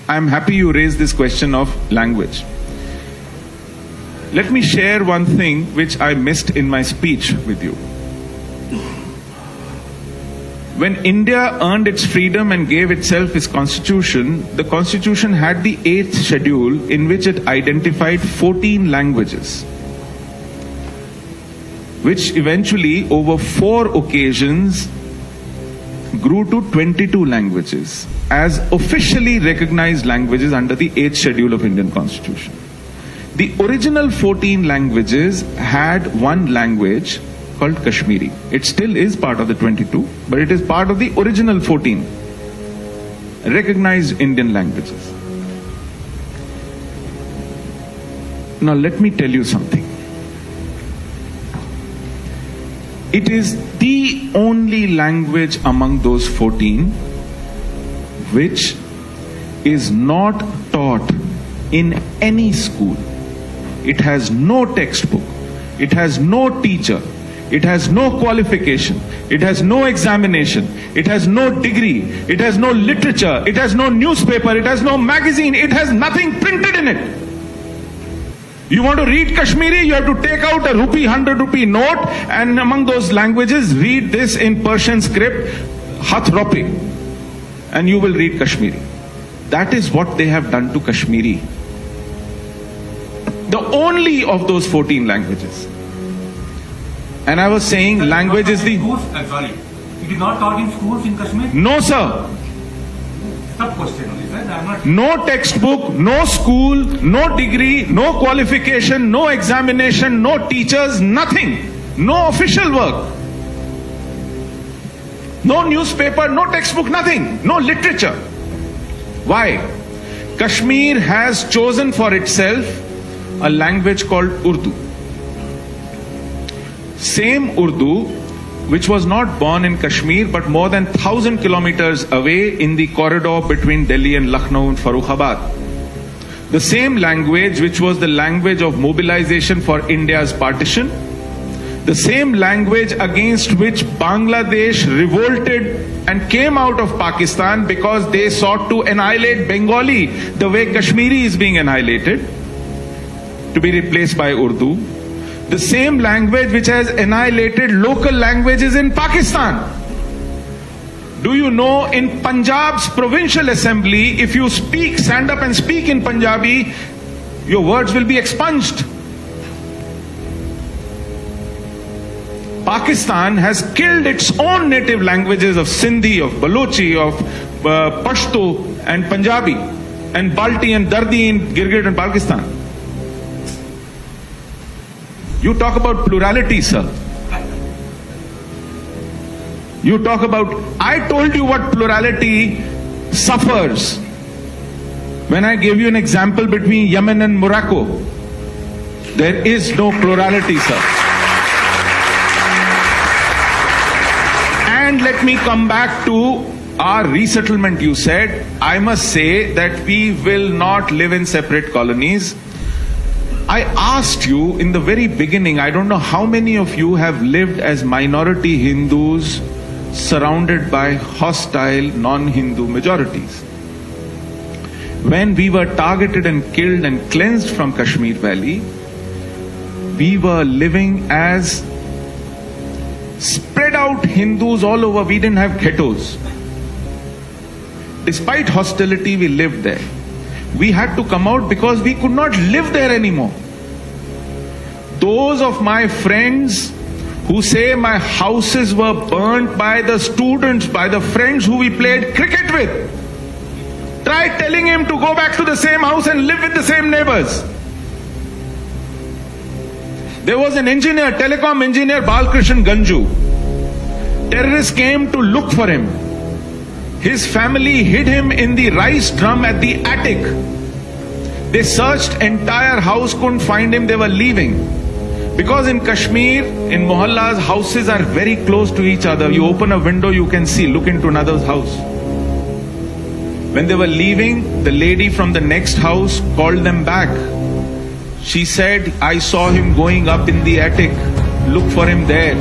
I'm happy you raised this question of language. Let me share one thing which I missed in my speech with you. When India earned its freedom and gave itself its constitution, the constitution had the 8th schedule in which it identified 14 languages, which eventually over 4 occasions grew to 22 languages as officially recognized languages under the 8th schedule of Indian Constitution. The original 14 languages had one language called Kashmiri. It still is part of the 22, but it is part of the original 14 recognized Indian languages. Now let me tell you something. It is the only language among those 14 which is not taught in any school. It has no textbook. It has no teacher. It has no qualification. It has no examination. It has no degree. It has no literature. It has no newspaper. It has no magazine. It has nothing printed in it. You want to read Kashmiri, you have to take out a rupee, 100 rupee note, and among those languages, read this in Persian script, Hath Ropi, and you will read Kashmiri. That is what they have done to Kashmiri. The only of those 14 languages. And I was saying language is the... Sorry, it is not taught in schools in Kashmir? No, sir. Sub question only, sir. I am not... No textbook, no school, no degree, no qualification, no examination, no teachers, nothing. No official work. No newspaper, no textbook, nothing. No literature. Why? Kashmir has chosen for itself a language called Urdu. Same Urdu, which was not born in Kashmir but more than 1,000 kilometers away in the corridor between Delhi and Lucknow and Farrukhabad. The same language which was the language of mobilization for India's partition. The same language against which Bangladesh revolted and came out of Pakistan because they sought to annihilate Bengali the way Kashmiri is being annihilated, to be replaced by Urdu. The same language which has annihilated local languages in Pakistan. Do you know in Punjab's provincial assembly, if you stand up and speak in Punjabi, your words will be expunged. Pakistan has killed its own native languages of Sindhi, of Balochi, of Pashto and Punjabi, and Balti and Dardi in Gilgit and Pakistan. You talk about plurality, sir. You talk about... I told you what plurality suffers when I gave you an example between Yemen and Morocco. There is no plurality, sir. And let me come back to our resettlement, you said. I must say that we will not live in separate colonies. I asked you in the very beginning, I don't know how many of you have lived as minority Hindus surrounded by hostile non-Hindu majorities. When we were targeted and killed and cleansed from Kashmir Valley, we were living as spread out Hindus all over. We didn't have ghettos. Despite hostility, we lived there. We had to come out because we could not live there anymore. Those of my friends who say my houses were burnt by the students, by the friends who we played cricket with, try telling him to go back to the same house and live with the same neighbors. There was an engineer, telecom engineer, Balkrishan Ganju. Terrorists came to look for him. His family hid him in the rice drum at the attic. They searched entire house, couldn't find him, they were leaving. Because in Kashmir, in mohallas, houses are very close to each other. You open a window, you can see, look into another's house. When they were leaving, the lady from the next house called them back. She said, I saw him going up in the attic. Look for him there.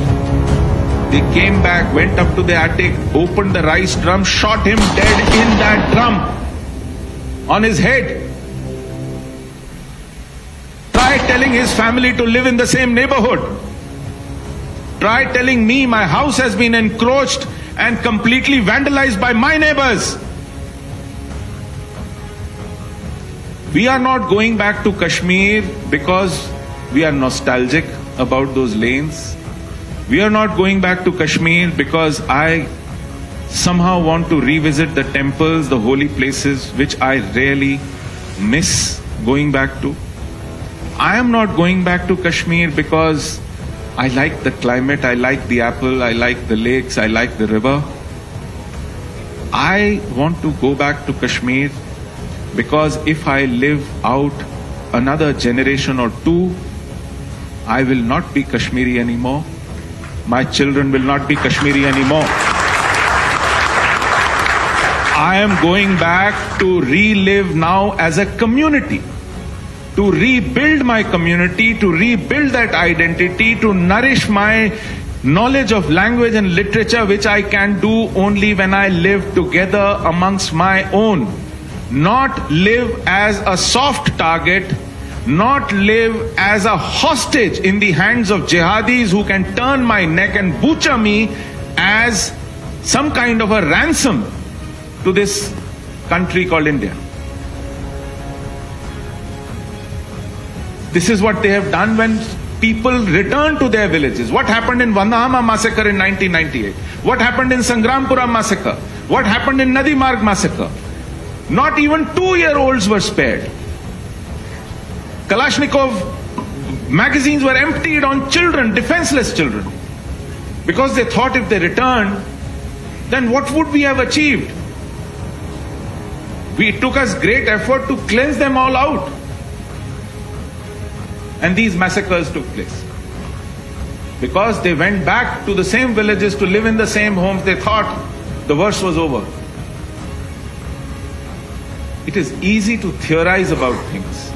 They came back, went up to the attic, opened the rice drum, shot him dead in that drum. on his head. Try telling his family to live in the same neighborhood. Try telling me my house has been encroached and completely vandalized by my neighbors. We are not going back to Kashmir because we are nostalgic about those lanes. We are not going back to Kashmir because I somehow want to revisit the temples, the holy places, which I really miss going back to. I am not going back to Kashmir because I like the climate, I like the apple, I like the lakes, I like the river. I want to go back to Kashmir because if I live out another generation or two, I will not be Kashmiri anymore. My children will not be Kashmiri anymore. I am going back to relive now as a community, to rebuild my community, to rebuild that identity, to nourish my knowledge of language and literature, which I can do only when I live together amongst my own. Not live as a soft target, not live as a hostage in the hands of jihadis who can turn my neck and butcher me as some kind of a ransom to this country called India. This is what they have done when people return to their villages. What happened in Vandahama massacre in 1998? What happened in Sangrampura massacre? What happened in Nadi Marg massacre? Not even 2-year-olds were spared. Kalashnikov magazines were emptied on children, defenseless children. Because they thought if they returned, then what would we have achieved? It took us great effort to cleanse them all out. And these massacres took place. Because they went back to the same villages to live in the same homes, they thought the worst was over. It is easy to theorize about things.